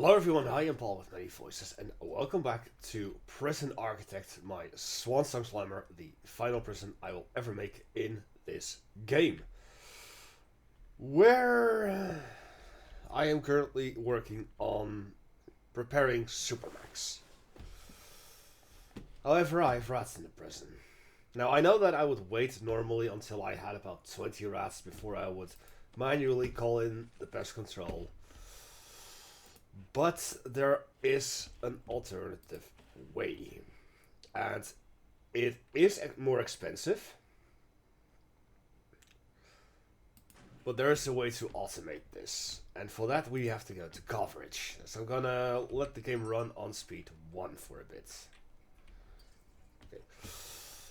Hello everyone, I am Paul with many voices, and welcome back to Prison Architect, my Swansong Slimer, the final prison I will ever make in this game. Where I am currently working on preparing Supermax. However, I have rats in the prison. Now, I know that I would wait normally until I had about 20 rats before I would manually call in the pest control. But there is an alternative way, and it is more expensive, but there is a way to automate this, and for that we have to go to coverage. So I'm gonna let the game run on speed 1 for a bit. Okay.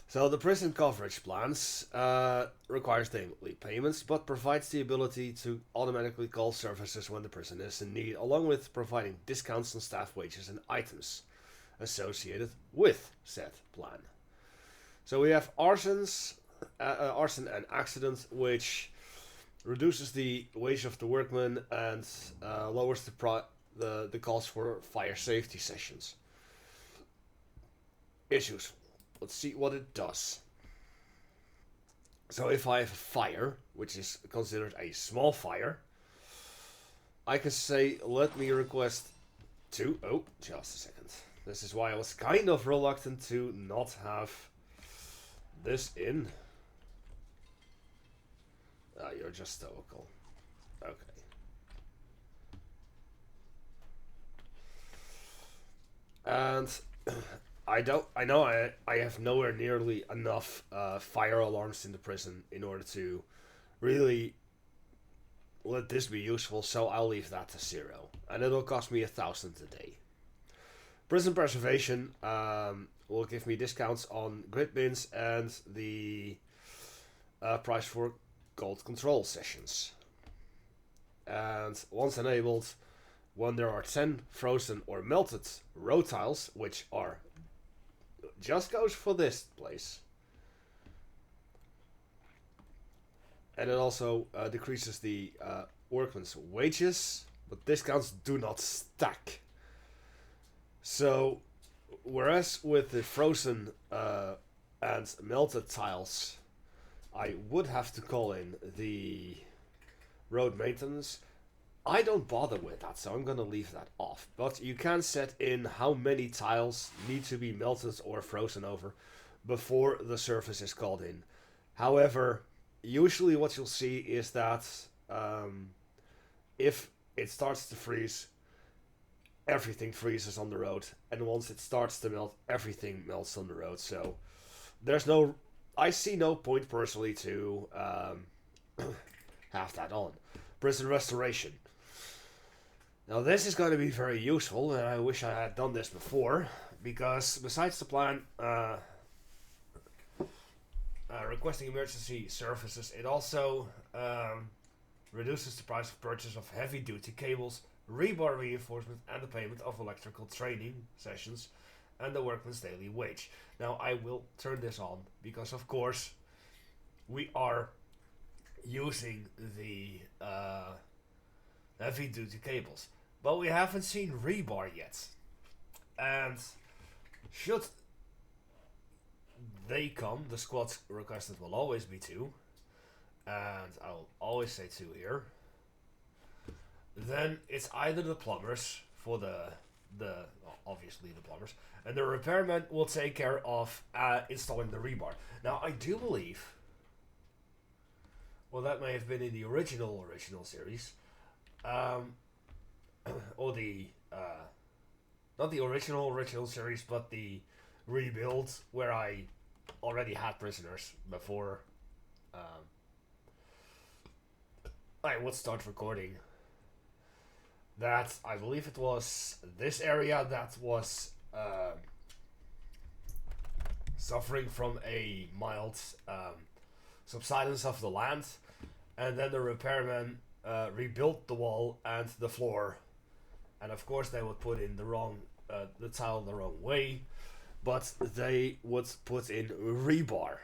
So the prison coverage plans requires daily payments, but provides the ability to automatically call services when the prison is in need, along with providing discounts on staff wages and items associated with said plan. So we have arson and accident, which reduces the wage of the workman and lowers the cost for fire safety sessions. Issues. Let's see what it does. So if I have a fire, which is considered a small fire, I can say, let me request to... Oh, just a second. This is why I was kind of reluctant to not have this in. Ah, you're just stoical. Okay. And... I know I have nowhere nearly enough fire alarms in the prison in order to really let this be useful, so I'll leave that to 0. And it'll cost me 1,000 a day. Prison preservation will give me discounts on grid bins and the price for cold control sessions. And once enabled, when there are 10 frozen or melted road tiles, which are just goes for this place. And it also decreases the workman's wages, but discounts do not stack. So, whereas with the frozen and melted tiles, I would have to call in the road maintenance. I don't bother with that, so I'm gonna leave that off. But you can set in how many tiles need to be melted or frozen over before the service is called in. However, usually what you'll see is that if it starts to freeze, everything freezes on the road. And once it starts to melt, everything melts on the road. So I see no point personally to have that on. Prison restoration. Now this is going to be very useful, and I wish I had done this before, because besides the plan requesting emergency services, it also reduces the price of purchase of heavy-duty cables, rebar reinforcement, and the payment of electrical training sessions, and the workman's daily wage. Now I will turn this on, because of course we are using the heavy-duty cables. But we haven't seen rebar yet. And should they come, the squad's requested will always be 2. And I'll always say 2 here. Then it's either the plumbers for obviously the plumbers, and the repairman will take care of installing the rebar. Now I do believe, well, that may have been in the original series, or the not the original series, but the rebuild, where I already had prisoners before I would start recording. That I believe it was this area that was suffering from a mild subsidence of the land, and then the repairman rebuilt the wall and the floor, and of course they would put in the tile the wrong way, but they would put in rebar,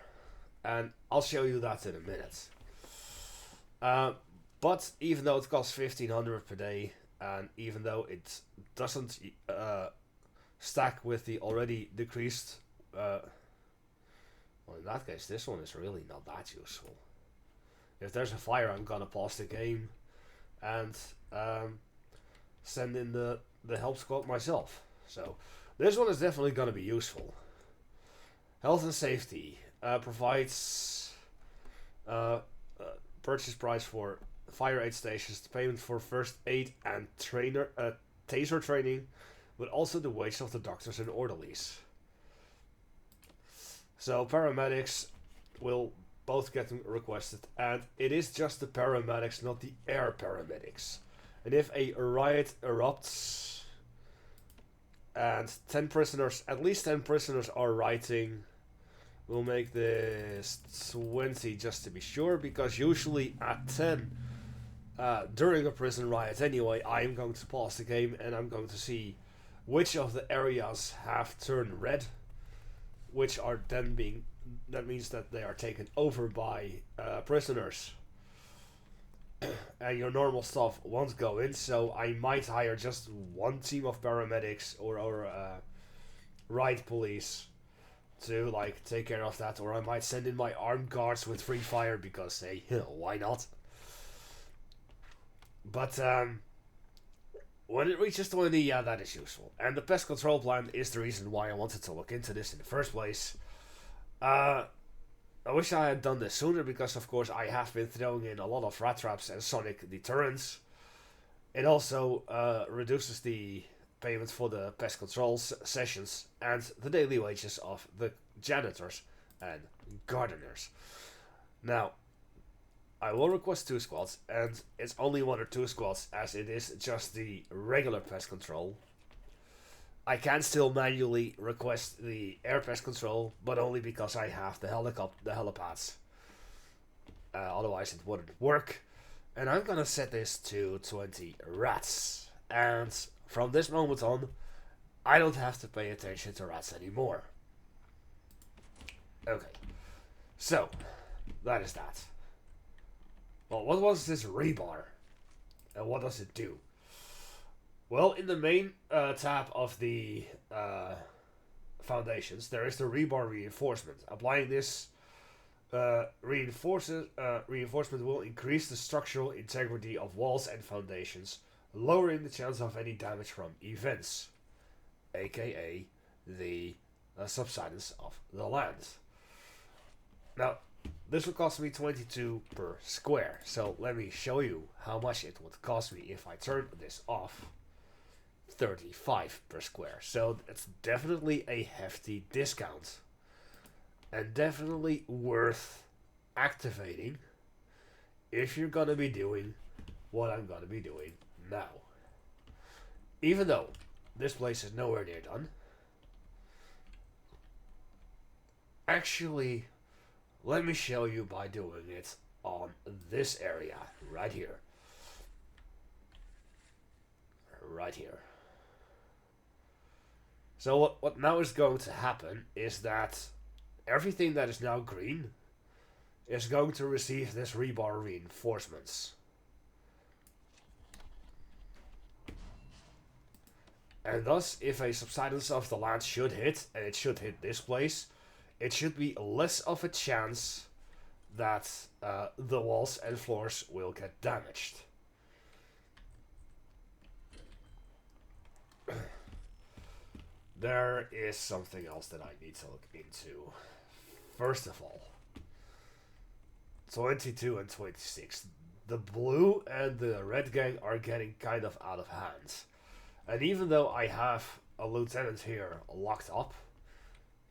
and I'll show you that in a minute. But even though it costs 1,500 per day, and even though it doesn't stack with the already decreased, well, in that case, this one is really not that useful. If there's a fire, I'm gonna pause the game and send in the help squad myself. So this one is definitely gonna be useful. Health and safety provides purchase price for fire aid stations, the payment for first aid and taser training, but also the wage of the doctors and orderlies. So paramedics will both get requested, and it is just the paramedics, not the air paramedics. And if a riot erupts and 10 prisoners, at least 10 prisoners are rioting, we'll make this 20 just to be sure, because usually at 10 during a prison riot anyway, I'm going to pause the game and I'm going to see which of the areas have turned red, which are then being, that means that they are taken over by prisoners. And your normal stuff won't go in, so I might hire just one team of paramedics or riot police to like take care of that, or I might send in my armed guards with free fire because hey, why not? But when it reaches 20, yeah, that is useful. And the pest control plan is the reason why I wanted to look into this in the first place. I wish I had done this sooner because, of course, I have been throwing in a lot of rat traps and sonic deterrents. It also reduces the payments for the pest control sessions and the daily wages of the janitors and gardeners. Now, I will request 2 squads, and it's only 1 or 2 squads as it is just the regular pest control. I can still manually request the air pest control, but only because I have the helipads. Otherwise it wouldn't work. And I'm gonna set this to 20 rats. And from this moment on, I don't have to pay attention to rats anymore. Okay. So, that is that. Well, what was this rebar? And what does it do? Well, in the main tab of the foundations, there is the rebar reinforcement. Applying this reinforcement will increase the structural integrity of walls and foundations, lowering the chance of any damage from events, aka the subsidence of the land. Now, this will cost me 22 per square, so let me show you how much it would cost me if I turn this off. 35 per square, so it's definitely a hefty discount and definitely worth activating if you're gonna be doing what I'm gonna be doing now. Even though this place is nowhere near done, actually, let me show you by doing it on this area right here. Right here. So what now is going to happen is that everything that is now green is going to receive this rebar reinforcements. And thus, if a subsidence of the land should hit, and it should hit this place, it should be less of a chance that the walls and floors will get damaged. There is something else that I need to look into. First of all, 22 and 26. The blue and the red gang are getting kind of out of hand. And even though I have a lieutenant here locked up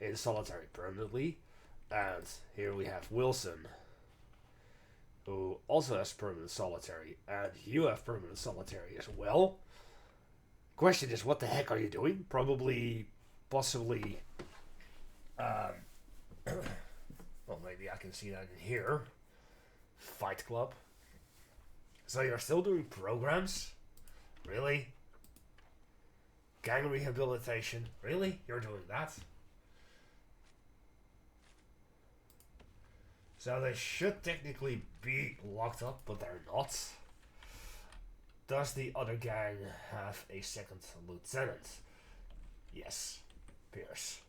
in solitary permanently, and here we have Wilson, who also has permanent solitary, and you have permanent solitary as well. Question is, what the heck are you doing? Probably, possibly, well, maybe I can see that in here. Fight Club. So you're still doing programs? Really? Gang rehabilitation? Really? You're doing that? So they should technically be locked up, but they're not. Does the other gang have a second lieutenant? Yes, Pierce.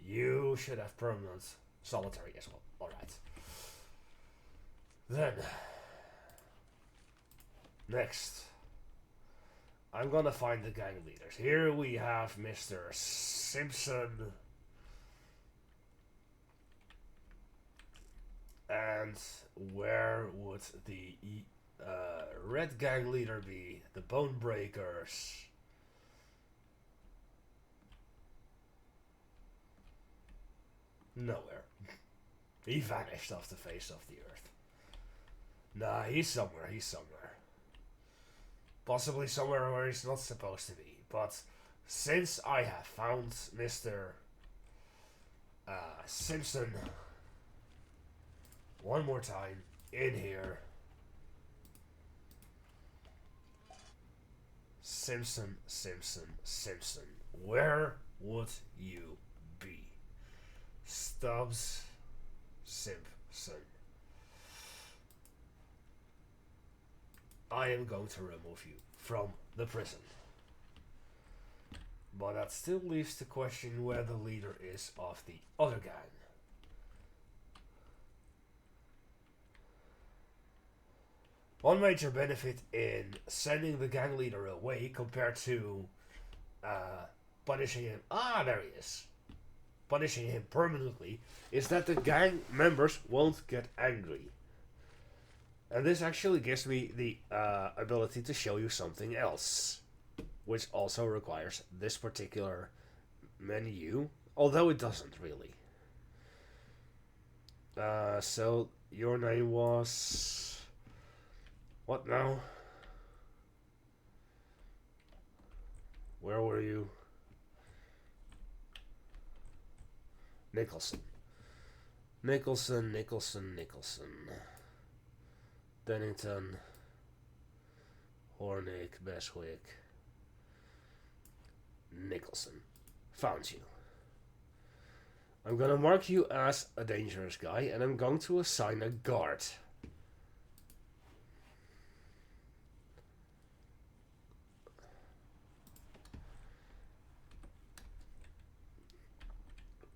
You should have permanent solitary as well. Alright. Then, next, I'm gonna find the gang leaders. Here we have Mr. Simpson. And where would the red gang leader be? The Bone Breakers. Nowhere. He vanished off the face of the earth. Nah, he's somewhere, Possibly somewhere where he's not supposed to be. But since I have found Mr. Simpson one more time in here. Simpson. Where would you be? Stubbs Simpson. I am going to remove you from the prison. But that still leaves the question where the leader is of the other gang. One major benefit in sending the gang leader away compared to punishing him, there he is, punishing him permanently, is that the gang members won't get angry. And this actually gives me the ability to show you something else, which also requires this particular menu, although it doesn't really. So your name was... what now? Where were you? Nicholson. Bennington. Hornick, Beswick. Nicholson. Found you. I'm gonna mark you as a dangerous guy, and I'm going to assign a guard.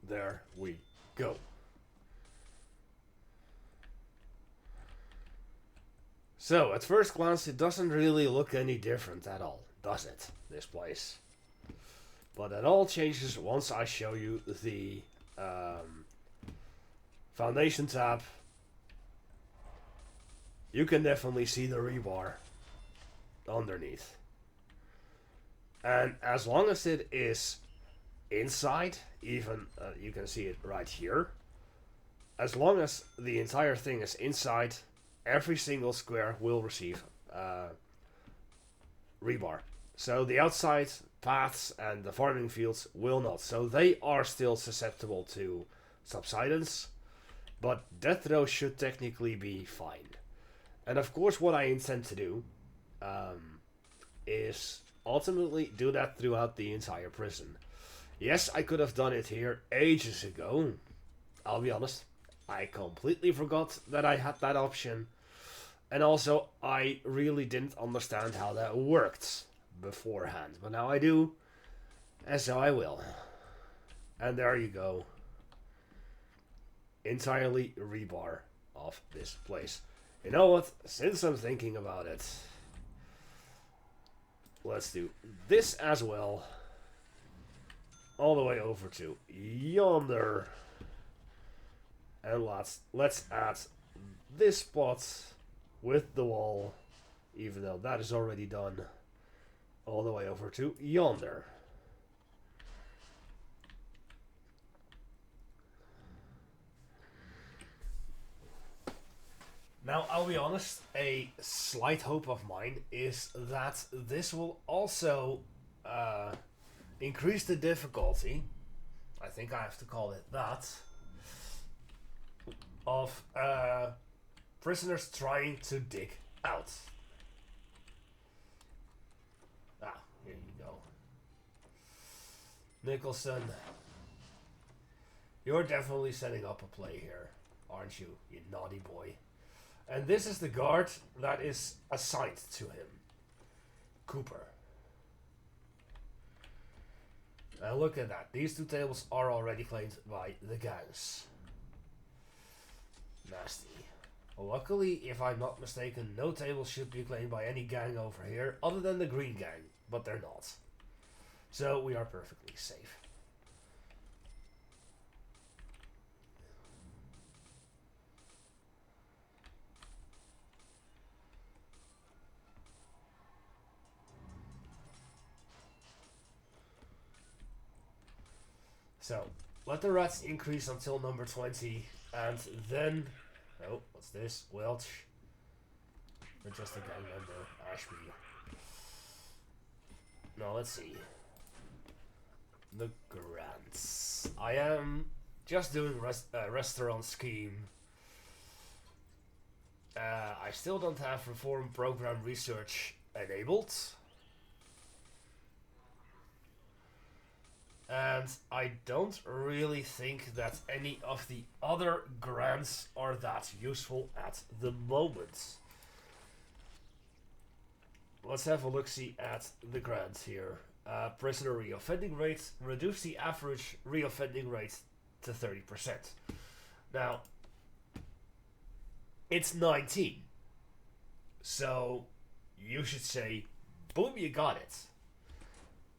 There we go. So, at first glance, it doesn't really look any different at all, does it, this place? But that all changes once I show you the Foundation tab. You can definitely see the rebar underneath. And as long as it is inside, even you can see it right here, as long as the entire thing is inside, every single square will receive rebar. So the outside paths and the farming fields will not. So they are still susceptible to subsidence, but death row should technically be fine. And of course what I intend to do is ultimately do that throughout the entire prison. Yes, I could have done it here ages ago. I'll be honest, I completely forgot that I had that option. And also, I really didn't understand how that worked beforehand. But now I do, and so I will. And there you go. Entirely rebar of this place. You know what? Since I'm thinking about it, let's do this as well. All the way over to yonder. And let's add this spot with the wall, even though that is already done, all the way over to yonder. Now, I'll be honest, a slight hope of mine is that this will also increase the difficulty, I think I have to call it that, of prisoners trying to dig out. Here you go. Nicholson, you're definitely setting up a play here, aren't you, you naughty boy? And this is the guard that is assigned to him. Cooper. And look at that. These two tables are already claimed by the gangs. Nasty. Luckily, if I'm not mistaken, no tables should be claimed by any gang over here, other than the green gang, but they're not. So we are perfectly safe. So, let the rats increase until number 20, and then... Oh, what's this? Welch. We're just a gang member. Ashby. Now, let's see. The grants. I am just doing restaurant scheme. I still don't have reform program research enabled. And I don't really think that any of the other grants are that useful at the moment. Let's have a look-see at the grants here. Prisoner reoffending rate. Reduce the average reoffending rate to 30%. Now, it's 19. So, you should say, boom, you got it.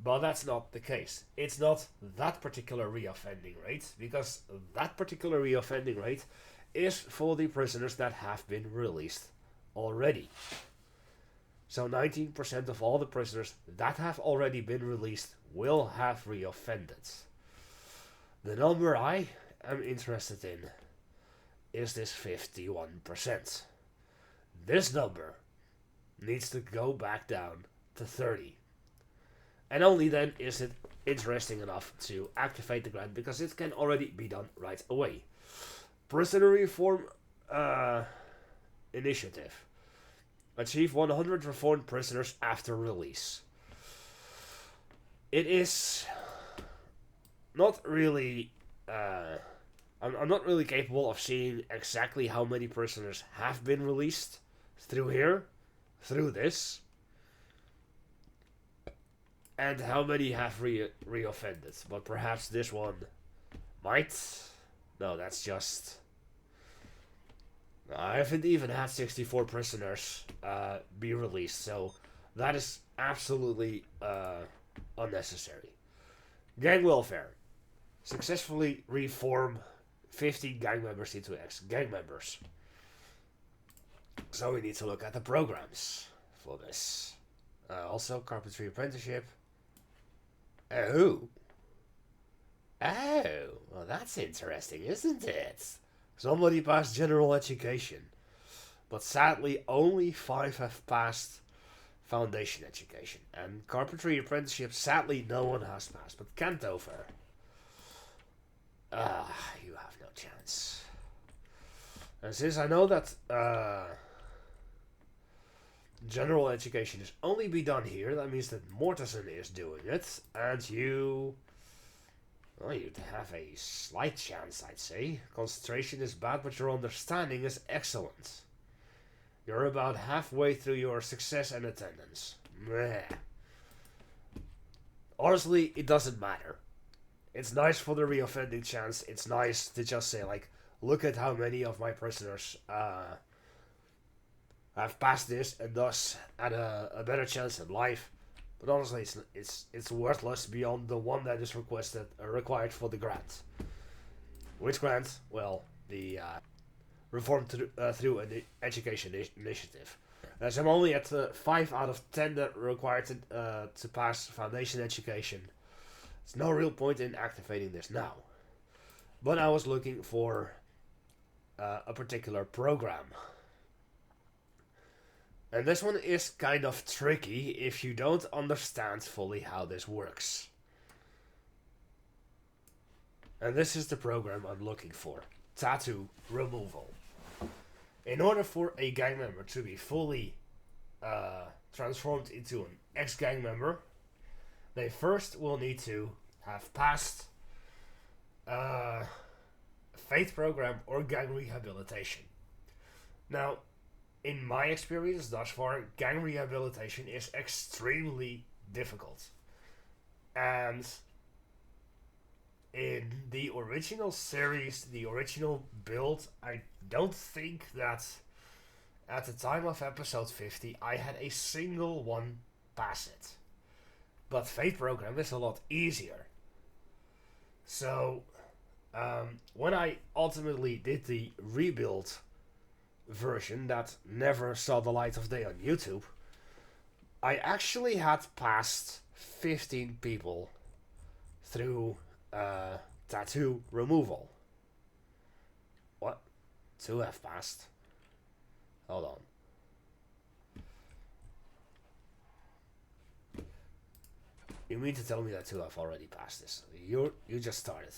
But that's not the case. It's not that particular reoffending rate, because that particular reoffending rate is for the prisoners that have been released already. So 19% of all the prisoners that have already been released will have reoffended. The number I am interested in is this 51%. This number needs to go back down to 30. And only then is it interesting enough to activate the grant, because it can already be done right away. Prisoner Reform Initiative. Achieve 100 reformed prisoners after release. It is not really... I'm not really capable of seeing exactly how many prisoners have been released through here, through this. And how many have reoffended. But perhaps this one might. No, that's just... I haven't even had 64 prisoners be released. So that is absolutely unnecessary. Gang welfare. Successfully reform 15 gang members into ex-gang members. So we need to look at the programs for this. Also, carpentry apprenticeship. Oh. Oh, well that's interesting, isn't it? Somebody passed general education. But sadly, only 5 have passed foundation education. And carpentry apprenticeship, sadly, no one has passed. But Cantover. You have no chance. And since I know that general education is only be done here, that means that Mortensen is doing it, and you... Well, you'd have a slight chance, I'd say. Concentration is bad, but your understanding is excellent. You're about halfway through your success and attendance. Meh. Honestly, it doesn't matter. It's nice for the reoffending chance. It's nice to just say, like, look at how many of my prisoners have passed this and thus had a better chance in life. But honestly, it's worthless beyond the one that is required for the grant. Which grant? Well, the Reform through an Education Initiative. As I'm only at 5 out of 10 that are required to pass foundation education, there's no real point in activating this now. But I was looking for a particular program. And this one is kind of tricky if you don't understand fully how this works. And this is the program I'm looking for. Tattoo removal. In order for a gang member to be fully transformed into an ex-gang member, they first will need to have passed faith program or gang rehabilitation. Now, in my experience thus far, gang rehabilitation is extremely difficult. And in the original series, the original build, I don't think that at the time of episode 50 I had a single one pass it. But Fate Program is a lot easier. So, when I ultimately did the rebuild version that never saw the light of day on YouTube, I actually had passed 15 people through tattoo removal. What? 2 have passed? Hold on. You mean to tell me that 2 have already passed this? You just started.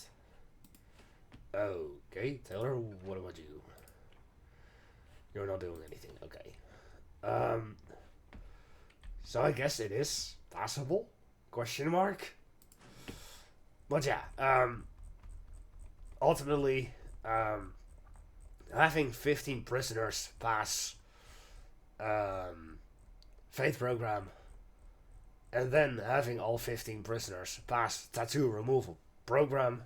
Okay, Taylor, what about you? You're not doing anything, okay. So I guess it is passable? Question mark? But yeah, ultimately, having 15 prisoners pass Faith Program, and then having all 15 prisoners pass Tattoo Removal Program,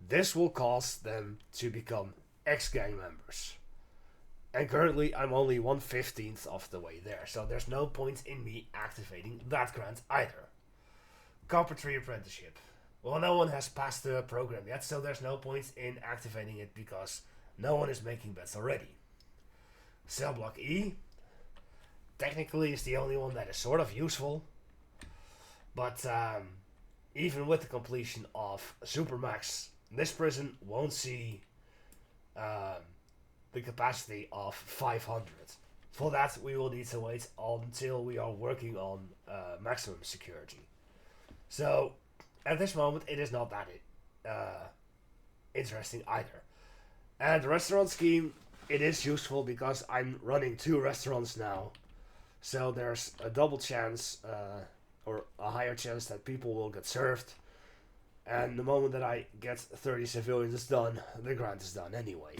this will cause them to become ex-gang members. And currently I'm only 1/15 of the way there, so there's no point in me activating that grant either. Carpentry Apprenticeship. Well, no one has passed the program yet, so there's no point in activating it because no one is making bets already. Cell Block E. Technically is the only one that is sort of useful. But even with the completion of Supermax, this prison won't see the capacity of 500. For that, we will need to wait until we are working on maximum security. So, at this moment, it is not that interesting either. And the restaurant scheme, it is useful because I'm running 2 restaurants now. So there's a double chance, or a higher chance that people will get served. And the moment that I get 30 civilians done, the grant is done anyway.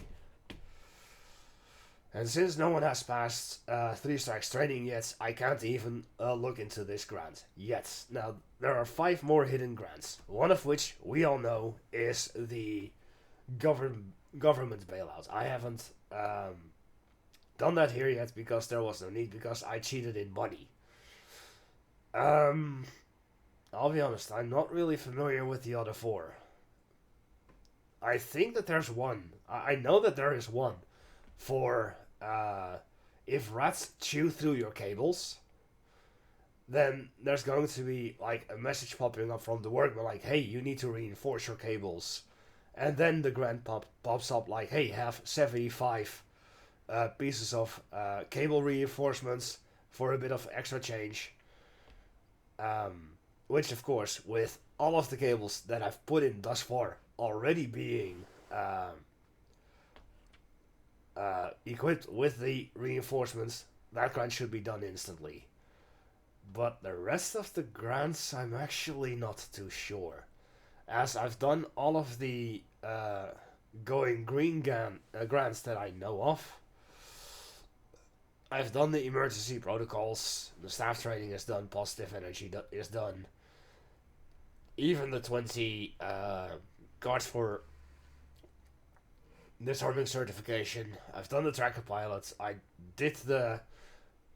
And since no one has passed 3 strikes training yet, I can't even look into this grant yet. Now, there are 5 more hidden grants, one of which we all know is the government bailout. I haven't done that here yet because there was no need, because I cheated in money. I'll be honest, I'm not really familiar with the other 4. I think that there's one. I know that there is one for if rats chew through your cables, then there's going to be like a message popping up from the workman like, hey, you need to reinforce your cables. And then the grant pops up like, hey, have 75 pieces of cable reinforcements for a bit of extra change. Which, of course, with all of the cables that I've put in thus far already being equipped with the reinforcements, that grant should be done instantly. But the rest of the grants, I'm actually not too sure. As I've done all of the going green grants that I know of. I've done the emergency protocols, the staff training is done, positive energy is done. Even the 20 guards for disarming certification. I've done the tracker pilots. I did the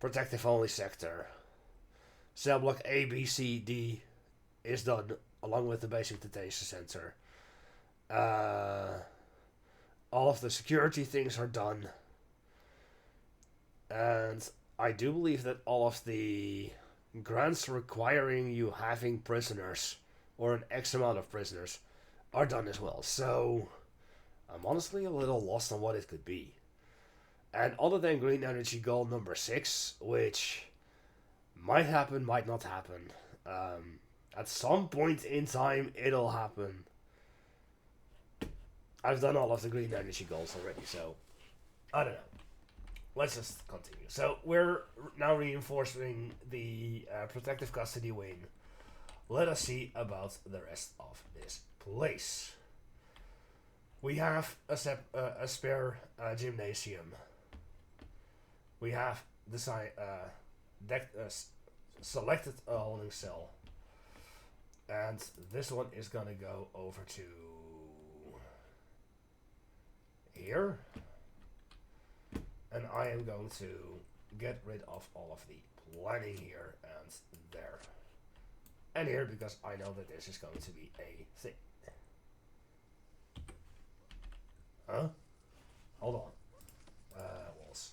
protective only sector. Cell block A, B, C, D is done, along with the basic detention center. All of the security things are done. And I do believe that all of the grants requiring you having prisoners, or an X amount of prisoners, are done as well. So, I'm honestly a little lost on what it could be. And other than green energy goal number 6, which might happen, might not happen. At some point in time, it'll happen. I've done all of the green energy goals already, so I don't know. Let's just continue. So we're now reinforcing the protective custody wing. Let us see about the rest of this place. We have a spare gymnasium. we have selected a holding cell, and this one is gonna go over to here, and I am going to get rid of all of the planning here and there and here, because I know that this is going to be a thing. Huh? Hold on. Walls.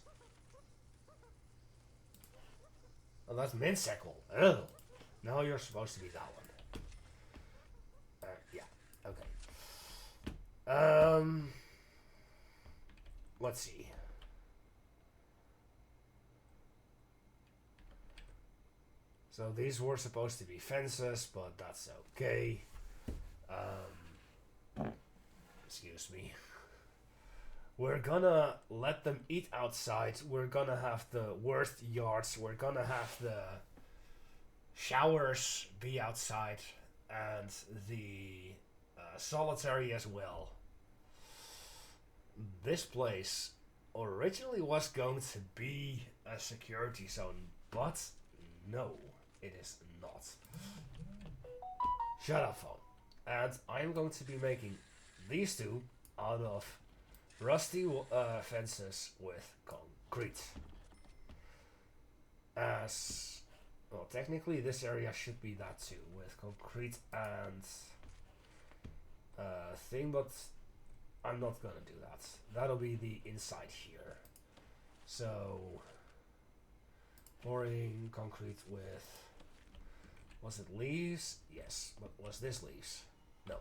Oh, that's Minseckle. Oh. No, you're supposed to be that one. Yeah. Okay. Let's see. So these were supposed to be fences, but that's okay. Excuse me. We're gonna let them eat outside. We're gonna have the worst yards. We're gonna have the showers be outside, and the solitary as well. This place originally was going to be a security zone, but no, it is not. Shut up, phone. And I'm going to be making these two out of rusty fences with concrete. As well, technically this area should be that too, with concrete and thing, but I'm not gonna do that. That'll be the inside here. So pouring concrete with, was it leaves? Yes, but was this leaves? No.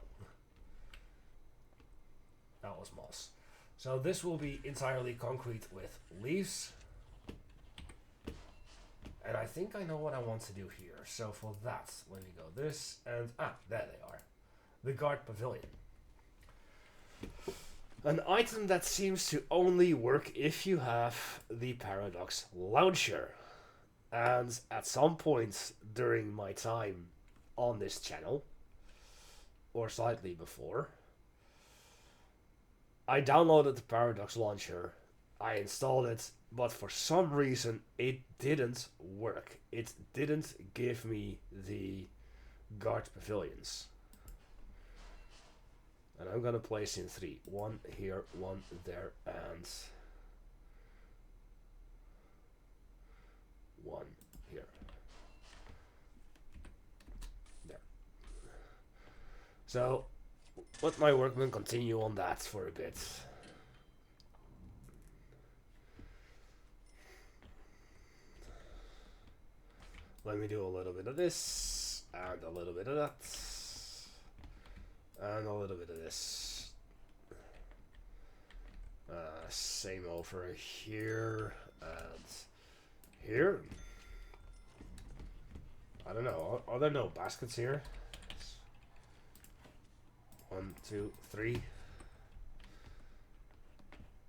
That was moss. So this will be entirely concrete with leaves. And I think I know what I want to do here. So for that, let me go this and, there they are. The guard pavilion. An item that seems to only work if you have the Paradox launcher. And at some point during my time on this channel, or slightly before, I downloaded the Paradox launcher, I installed it, but for some reason it didn't work. It didn't give me the guard pavilions. And I'm gonna place in 3. 1 here, 1 there, and 1 here. There. So let my workmen continue on that for a bit. Let me do a little bit of this, and a little bit of that, and a little bit of this. Same over here, and here. I don't know, are there no baskets here? 1, 2, 3.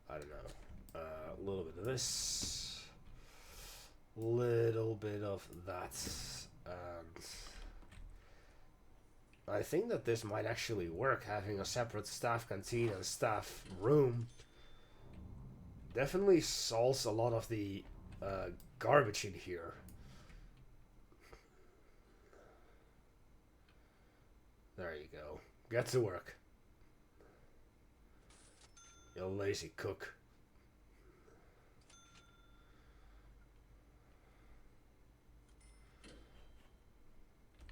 I don't know. A little bit of this, little bit of that, and I think that this might actually work, having a separate staff canteen and staff room. Definitely solves a lot of the garbage in here. There you go. Get to work. You lazy cook.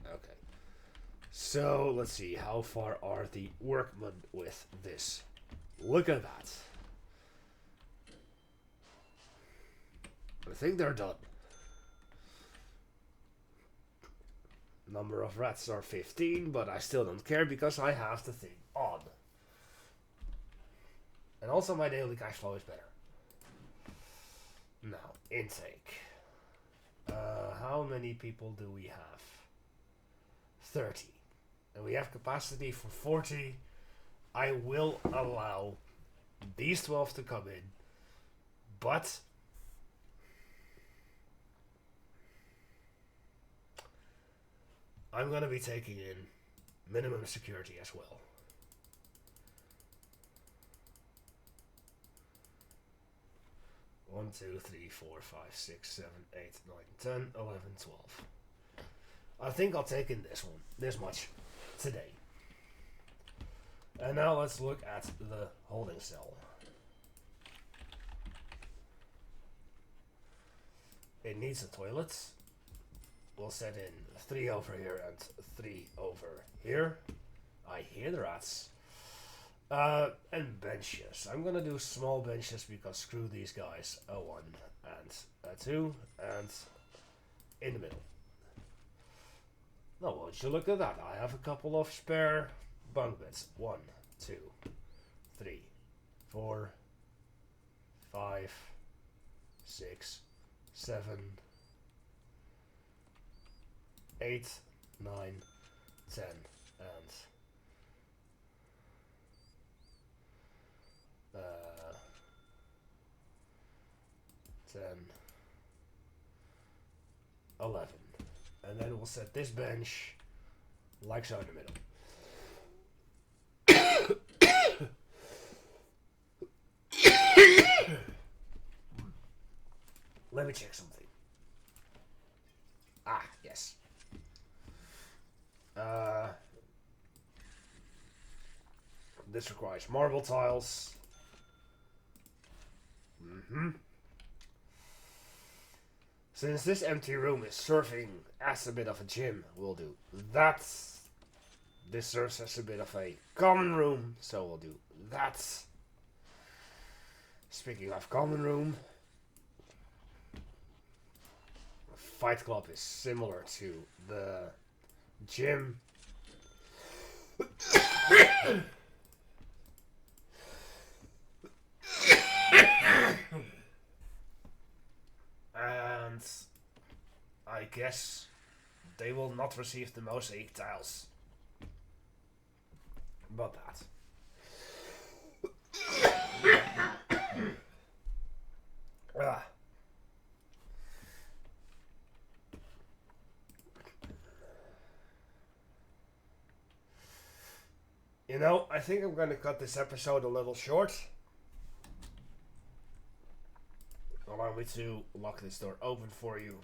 Okay. So, let's see. How far are the workmen with this? Look at that. I think they're done. Number of rats are 15, but I still don't care because I have the thing on. And also my daily cash flow is better. Now, intake. How many people do we have? 30. And we have capacity for 40. I will allow these 12 to come in, but I'm gonna be taking in minimum security as well. 1, 2, 3, 4, 5, 6, 7, 8, 9, 10, 11, 12. I think I'll take in this much today. And now let's look at the holding cell. It needs a toilet. We'll set in 3 over here and 3 over here. I hear the rats. And benches. I'm gonna do small benches because screw these guys. A 1 and a 2 and in the middle. Now, won't you look at that? I have a couple of spare bunk beds. 1, 2, 3, 4, 5, 6, 7, 8, 9, 10, and 10, 11. And then we'll set this bench like so in the middle. Let me check something. Ah, yes. This requires marble tiles. Since this empty room is serving as a bit of a gym, we'll do that. This serves as a bit of a common room, so we'll do that. Speaking of common room, Fight Club is similar to the gym. And I guess they will not receive the mosaic tiles. But that. You know, I think I'm going to cut this episode a little short. Allow me to lock this door open for you.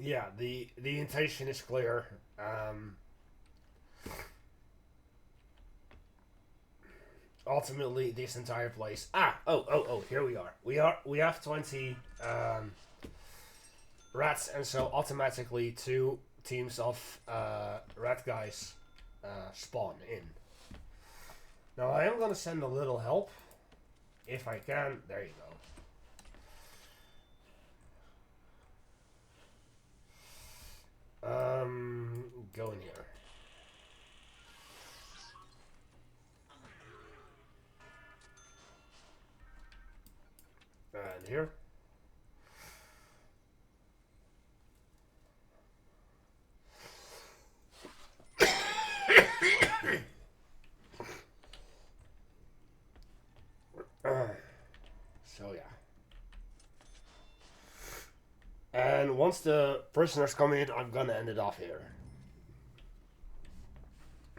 Yeah, the intention is clear. Ultimately, this entire place. Here we are. We have 20 rats, and so automatically 2 teams of rat guys spawn in. Now I am gonna send a little help if I can. There you go. Go in here. And here. So yeah. And once the prisoners come in, I'm gonna end it off here.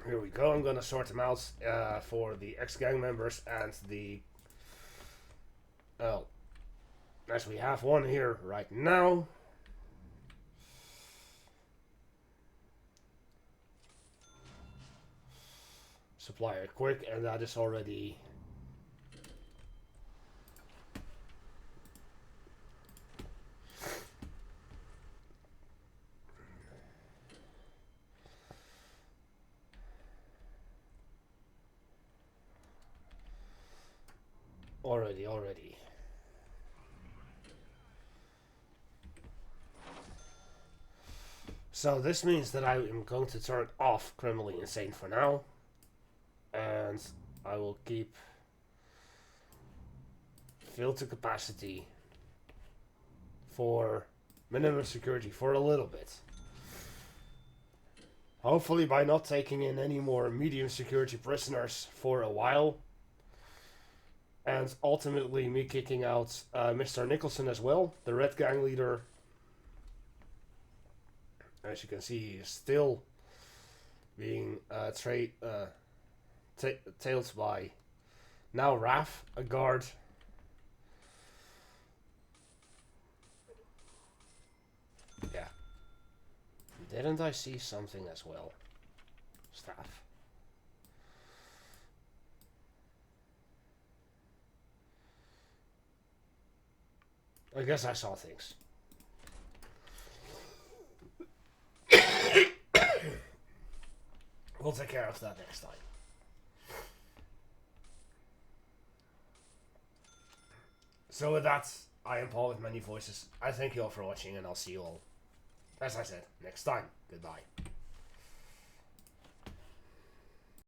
Here we go. I'm gonna sort them out for the ex-gang members and the... Well, as we have one here right now. Supplier quick, and that is already... Already. So this means that I am going to turn off Criminally Insane for now. And I will keep filled to capacity for minimum security for a little bit. Hopefully by not taking in any more medium security prisoners for a while. And ultimately me kicking out Mr. Nicholson as well, the Red Gang leader. As you can see, he is still being tailed by now Raf, a guard. Yeah. Didn't I see something as well? Staff. I guess I saw things. We'll take care of that next time. So with that, I am Paul with Many Voices. I thank you all for watching, and I'll see you all, as I said, next time. Goodbye.